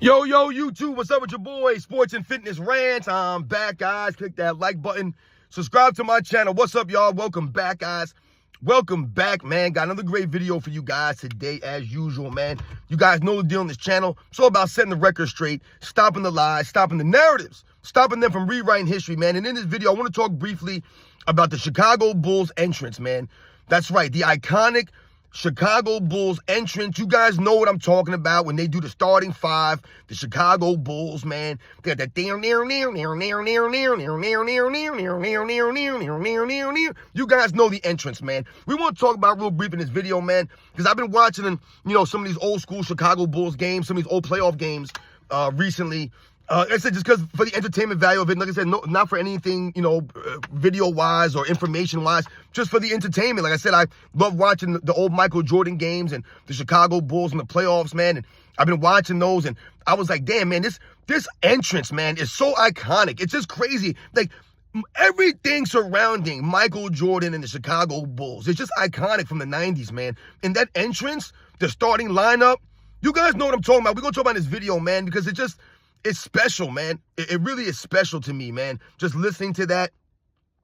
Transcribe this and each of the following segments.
Yo, YouTube, what's up with your boy? Sports and Fitness Rant. I'm back, guys. Click that like button. Subscribe to my channel. What's up, y'all? Welcome back, guys. Welcome back, man. Got another great video for you guys today, as usual, man. You guys know the deal on this channel. It's all about setting the record straight, stopping the lies, stopping the narratives, stopping them from rewriting history, man. And in this video, I want to talk briefly about the Chicago Bulls entrance, man. That's right, the iconic Chicago Bulls entrance. You guys know what I'm talking about when they do the starting five, the Chicago Bulls, man. They got that you guys know the entrance, man. We want to talk about real brief in this video, man, because I've been watching, some of these old school Chicago Bulls games, some of these old playoff games recently. Like I said, just because for the entertainment value of it, like I said, no, not for anything, video-wise or information-wise, just for the entertainment. Like I said, I love watching the old Michael Jordan games and the Chicago Bulls in the playoffs, man. And I've been watching those, and I was like, damn, man, this entrance, man, is so iconic. It's just crazy. Like, everything surrounding Michael Jordan and the Chicago Bulls, it's just iconic from the 90s, man. And that entrance, the starting lineup, you guys know what I'm talking about. We're going to talk about in this video, man, because it's special, man. It really is special to me, man. Just listening to that.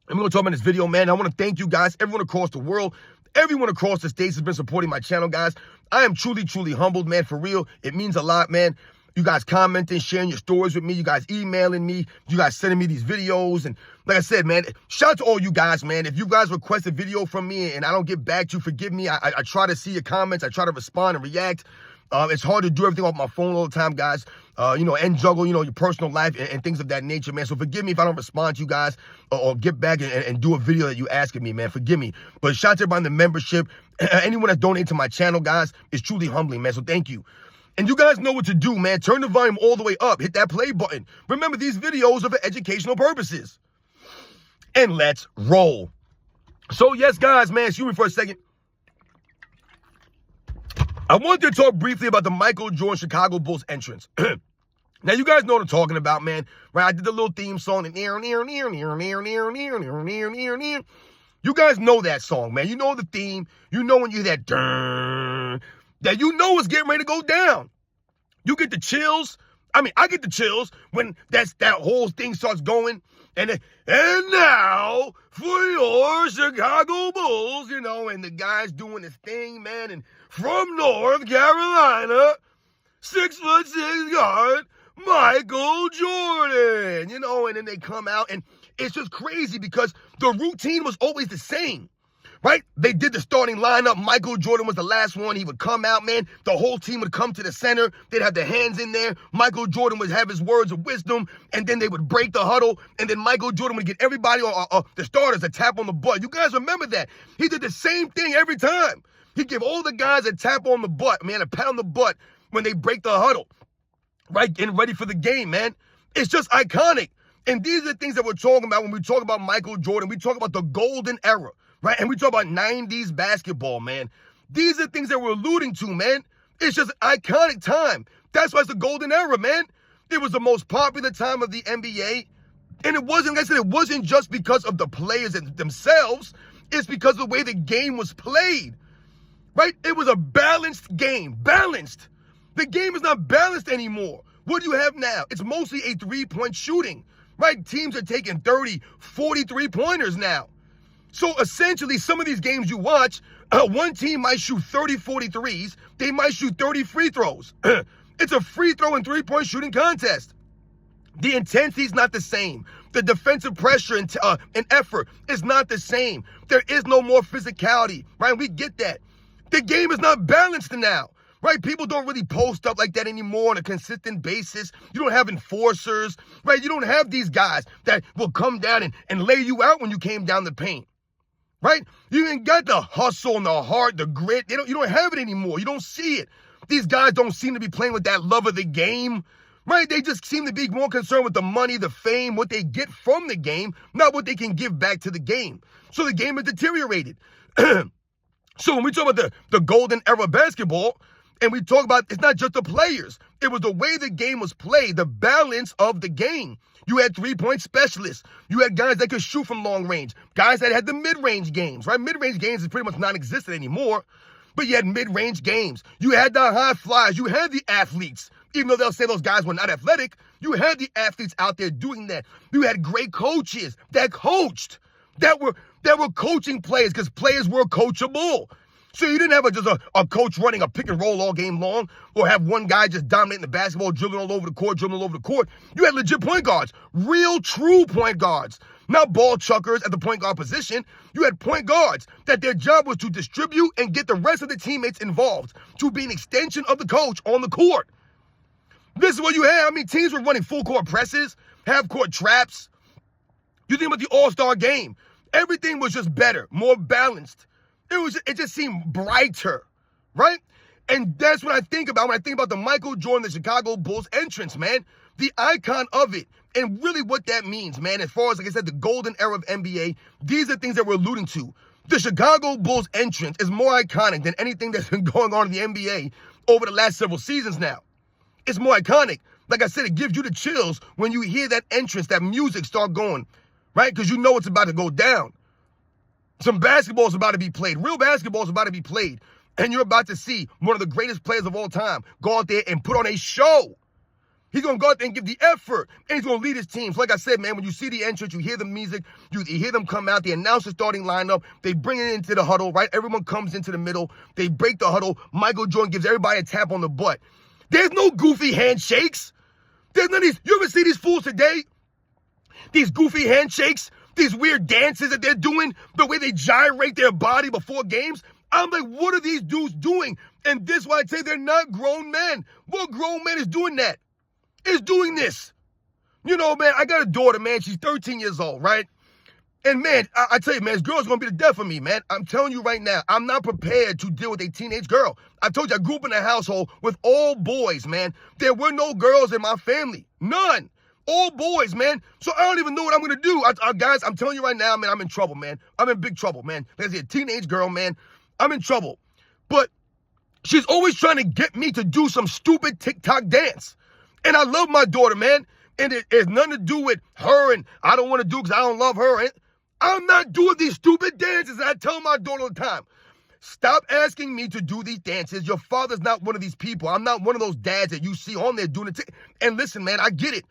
I'm going to talk about this video, man. I want to thank you guys, everyone across the world, everyone across the states has been supporting my channel, guys. I am truly, truly humbled, man, for real. It means a lot, man. You guys commenting, sharing your stories with me, you guys emailing me, you guys sending me these videos. And like I said, man, shout out to all you guys, man. If you guys request a video from me and I don't get back to you, forgive me. I try to see your comments. I try to respond and react. It's hard to do everything off my phone all the time, guys, and juggle, your personal life and things of that nature, man. So forgive me if I don't respond to you guys or get back and do a video that you asking me, man. Forgive me. But shout out to everybody in the membership. Anyone that's donating to my channel, guys, is truly humbling, man. So thank you. And you guys know what to do, man. Turn the volume all the way up. Hit that play button. Remember, these videos are for educational purposes. And let's roll. So, yes, guys, man, excuse me for a second. I wanted to talk briefly about the Michael Jordan Chicago Bulls entrance. Now, you guys know what I'm talking about, man. Right? I did the little theme song. And you guys know that song, man. You know the theme. You know when you hear that that you know it's getting ready to go down. You get the chills. I mean, I get the chills when that whole thing starts going. And now for your Chicago Bulls, and the guy's doing his thing, man. And from North Carolina, 6'6" guard, Michael Jordan, and then they come out. And it's just crazy because the routine was always the same. Right? They did the starting lineup. Michael Jordan was the last one. He would come out, man. The whole team would come to the center. They'd have their hands in there. Michael Jordan would have his words of wisdom, and then they would break the huddle, and then Michael Jordan would get everybody, the starters, a tap on the butt. You guys remember that? He did the same thing every time. He'd give all the guys a tap on the butt, man, a pat on the butt when they break the huddle, right? Getting ready for the game, man. It's just iconic. And these are the things that we're talking about when we talk about Michael Jordan. We talk about the golden era. Right? And we talk about 90s basketball, man. These are things that we're alluding to, man. It's just an iconic time. That's why it's the golden era, man. It was the most popular time of the NBA. And it wasn't, like I said, it wasn't just because of the players themselves. It's because of the way the game was played. Right? It was a balanced game. Balanced. The game is not balanced anymore. What do you have now? It's mostly a three-point shooting. Right? Teams are taking 30, 40 three-pointers now. So essentially, some of these games you watch, one team might shoot 30, 40 threes. They might shoot 30 free throws. It's a free throw and three-point shooting contest. The intensity is not the same. The defensive pressure and effort is not the same. There is no more physicality, right? We get that. The game is not balanced now, right? People don't really post up like that anymore on a consistent basis. You don't have enforcers, right? You don't have these guys that will come down and lay you out when you came down the paint. Right? You ain't got the hustle and the heart, the grit. You don't have it anymore. You don't see it. These guys don't seem to be playing with that love of the game. Right? They just seem to be more concerned with the money, the fame, what they get from the game, not what they can give back to the game. So the game has deteriorated. So when we talk about the golden era of basketball, and we talk about, it's not just the players. It was the way the game was played, the balance of the game. You had three-point specialists. You had guys that could shoot from long range. Guys that had the mid-range games, right? Mid-range games is pretty much non-existent anymore. But you had mid-range games. You had the high flyers. You had the athletes. Even though they'll say those guys were not athletic, you had the athletes out there doing that. You had great coaches that coached, that were coaching players, because players were coachable. So you didn't have just a coach running a pick and roll all game long, or have one guy just dominating the basketball, dribbling all over the court, You had legit point guards, real true point guards, not ball chuckers at the point guard position. You had point guards that their job was to distribute and get the rest of the teammates involved, to be an extension of the coach on the court. This is what you had. I mean, teams were running full court presses, half court traps. You think about the All-Star game. Everything was just better, more balanced. It just seemed brighter, right? And that's what I think about when I think about the Michael Jordan, the Chicago Bulls entrance, man. The icon of it, and really what that means, man. As far as, like I said, the golden era of NBA, these are things that we're alluding to. The Chicago Bulls entrance is more iconic than anything that's been going on in the NBA over the last several seasons now. It's more iconic. Like I said, it gives you the chills when you hear that entrance, that music start going, right? Because you know it's about to go down. Some basketball is about to be played. Real basketball is about to be played. And you're about to see one of the greatest players of all time go out there and put on a show. He's going to go out there and give the effort. And he's going to lead his team. So like I said, man, when you see the entrance, you hear the music, you hear them come out, they announce the starting lineup, they bring it into the huddle, right? Everyone comes into the middle, they break the huddle. Michael Jordan gives everybody a tap on the butt. There's no goofy handshakes. There's none of these. You ever see these fools today? These goofy handshakes, these weird dances that they're doing, the way they gyrate their body before games. I'm like, what are these dudes doing? And this is why I say they're not grown men. What grown man is doing that? Is doing this. You know, man, I got a daughter, man. She's 13 years old, right? And, man, I tell you, man, this girl's going to be the death of me, man. I'm telling you right now, I'm not prepared to deal with a teenage girl. I told you, I grew up in a household with all boys, man. There were no girls in my family. None. All boys, man. So I don't even know what I'm going to do. Guys, I'm telling you right now, man, I'm in trouble, man. I'm in big trouble, man. There's a teenage girl, man. I'm in trouble. But she's always trying to get me to do some stupid TikTok dance. And I love my daughter, man. And it has nothing to do with her, and I don't want to do because I don't love her. I'm not doing these stupid dances. And I tell my daughter all the time, stop asking me to do these dances. Your father's not one of these people. I'm not one of those dads that you see on there doing it. And listen, man, I get it.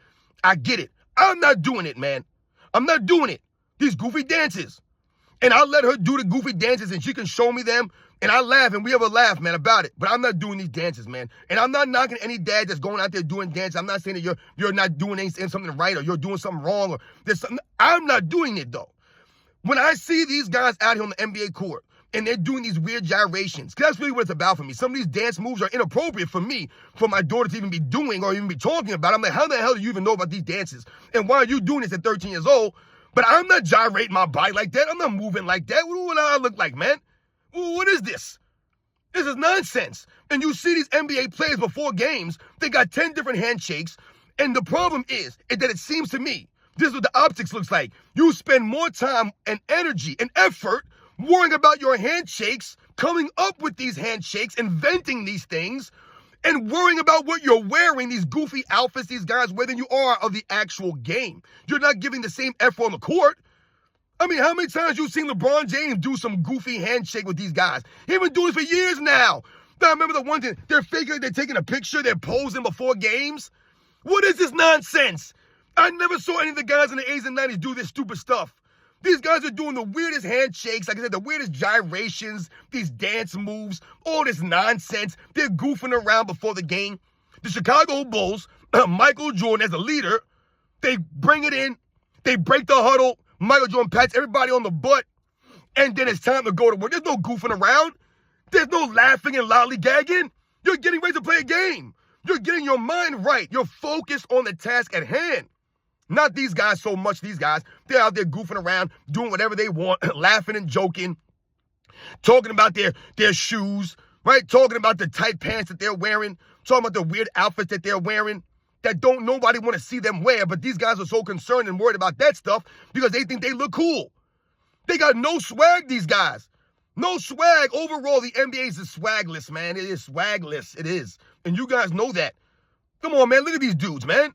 I get it. I'm not doing it, man. I'm not doing it. These goofy dances. And I'll let her do the goofy dances and she can show me them. And I laugh and we have a laugh, man, about it. But I'm not doing these dances, man. And I'm not knocking any dad that's going out there doing dances. I'm not saying that you're not doing something right or you're doing something wrong or there's something. I'm not doing it, though. When I see these guys out here on the NBA court and they're doing these weird gyrations, because that's really what it's about for me. Some of these dance moves are inappropriate for me, for my daughter to even be doing or even be talking about. I'm like, how the hell do you even know about these dances? And why are you doing this at 13 years old? But I'm not gyrating my body like that. I'm not moving like that. What do I look like, man? What is this? This is nonsense. And you see these NBA players before games, they got 10 different handshakes. And the problem is that it seems to me, this is what the optics looks like. You spend more time and energy and effort worrying about your handshakes, coming up with these handshakes, inventing these things, and worrying about what you're wearing, these goofy outfits these guys wear, than you are of the actual game. You're not giving the same effort on the court. I mean, how many times you seen LeBron James do some goofy handshake with these guys? He's been doing this for years now. Now, remember the one thing, they're faking, they're taking a picture, they're posing before games? What is this nonsense? I never saw any of the guys in the 80s and 90s do this stupid stuff. These guys are doing the weirdest handshakes, like I said, the weirdest gyrations, these dance moves, all this nonsense. They're goofing around before the game. The Chicago Bulls, Michael Jordan as a leader, they bring it in, they break the huddle, Michael Jordan pats everybody on the butt, and then it's time to go to work. There's no goofing around. There's no laughing and lollygagging. You're getting ready to play a game. You're getting your mind right. You're focused on the task at hand. Not these guys so much. These guys, they're out there goofing around, doing whatever they want, laughing and joking, talking about their shoes, right? Talking about the tight pants that they're wearing, talking about the weird outfits that they're wearing that don't nobody want to see them wear. But these guys are so concerned and worried about that stuff because they think they look cool. They got no swag, these guys. No swag. Overall, the NBA is swagless, man. It is swagless. It is. And you guys know that. Come on, man. Look at these dudes, man.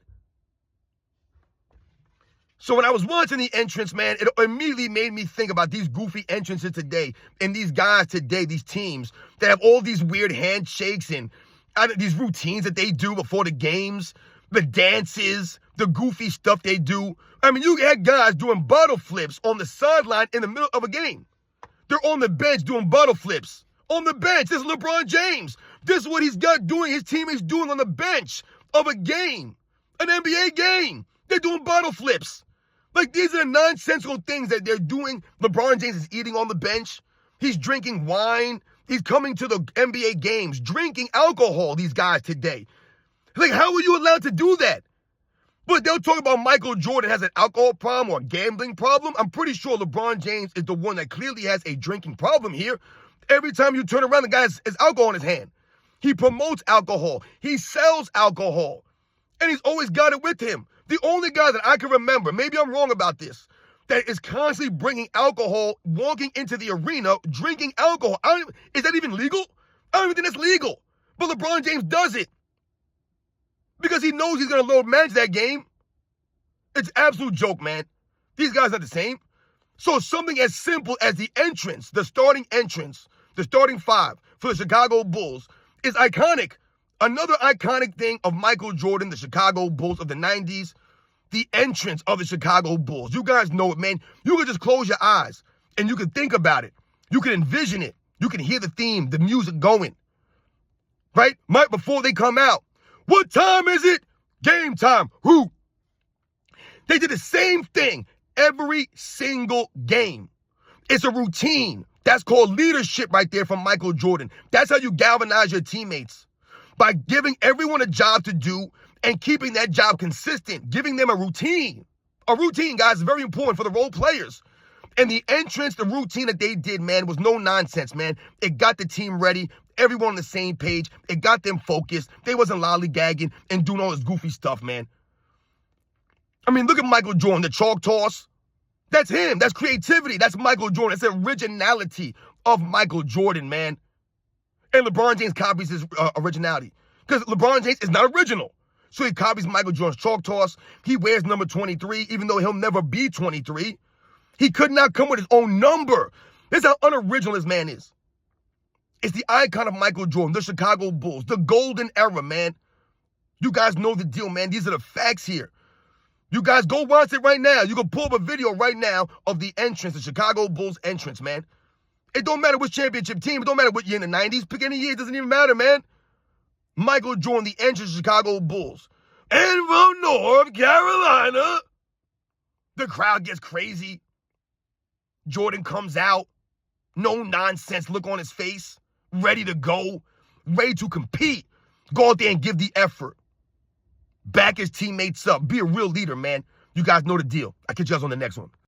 So when I was watching the entrance, man, it immediately made me think about these goofy entrances today and these guys today, these teams that have all these weird handshakes and these routines that they do before the games, the dances, the goofy stuff they do. I mean, you had guys doing bottle flips on the sideline in the middle of a game. They're on the bench doing bottle flips. On the bench, this is LeBron James. This is what he's got doing, his teammates doing on the bench of a game, an NBA game. They're doing bottle flips. Like, these are nonsensical things that they're doing. LeBron James is eating on the bench. He's drinking wine. He's coming to the NBA games, drinking alcohol, these guys today. Like, how are you allowed to do that? But they'll talk about Michael Jordan has an alcohol problem or a gambling problem. I'm pretty sure LeBron James is the one that clearly has a drinking problem here. Every time you turn around, the guy has alcohol in his hand. He promotes alcohol. He sells alcohol. And he's always got it with him. The only guy that I can remember, maybe I'm wrong about this, that is constantly bringing alcohol, walking into the arena, drinking alcohol. Is that even legal? I don't even think that's legal. But LeBron James does it. Because he knows he's going to manage that game. It's an absolute joke, man. These guys are the same. So something as simple as the entrance, the starting entrance, the starting five for the Chicago Bulls is iconic. Another iconic thing of Michael Jordan, the Chicago Bulls of the 90s, the entrance of the Chicago Bulls. You guys know it, man. You can just close your eyes and you can think about it. You can envision it. You can hear the theme, the music going. Right? Right before they come out. What time is it? Game time. Who? They did the same thing every single game. It's a routine. That's called leadership right there from Michael Jordan. That's how you galvanize your teammates. By giving everyone a job to do and keeping that job consistent, giving them a routine. A routine, guys, is very important for the role players. And the entrance, the routine that they did, man, was no nonsense, man. It got the team ready, everyone on the same page. It got them focused. They wasn't lollygagging and doing all this goofy stuff, man. I mean, look at Michael Jordan, the chalk toss. That's him. That's creativity. That's Michael Jordan. That's the originality of Michael Jordan, man. And LeBron James copies his originality. Because LeBron James is not original. So he copies Michael Jordan's chalk toss. He wears number 23, even though he'll never be 23. He could not come with his own number. This is how unoriginal this man is. It's the icon of Michael Jordan, the Chicago Bulls, the golden era, man. You guys know the deal, man. These are the facts here. You guys go watch it right now. You can pull up a video right now of the entrance, the Chicago Bulls entrance, man. It don't matter which championship team. It don't matter what year in the 90s. Pick any year. It doesn't even matter, man. Michael Jordan, the entrance of Chicago Bulls. And from North Carolina, the crowd gets crazy. Jordan comes out. No nonsense look on his face. Ready to go. Ready to compete. Go out there and give the effort. Back his teammates up. Be a real leader, man. You guys know the deal. I'll catch you guys on the next one.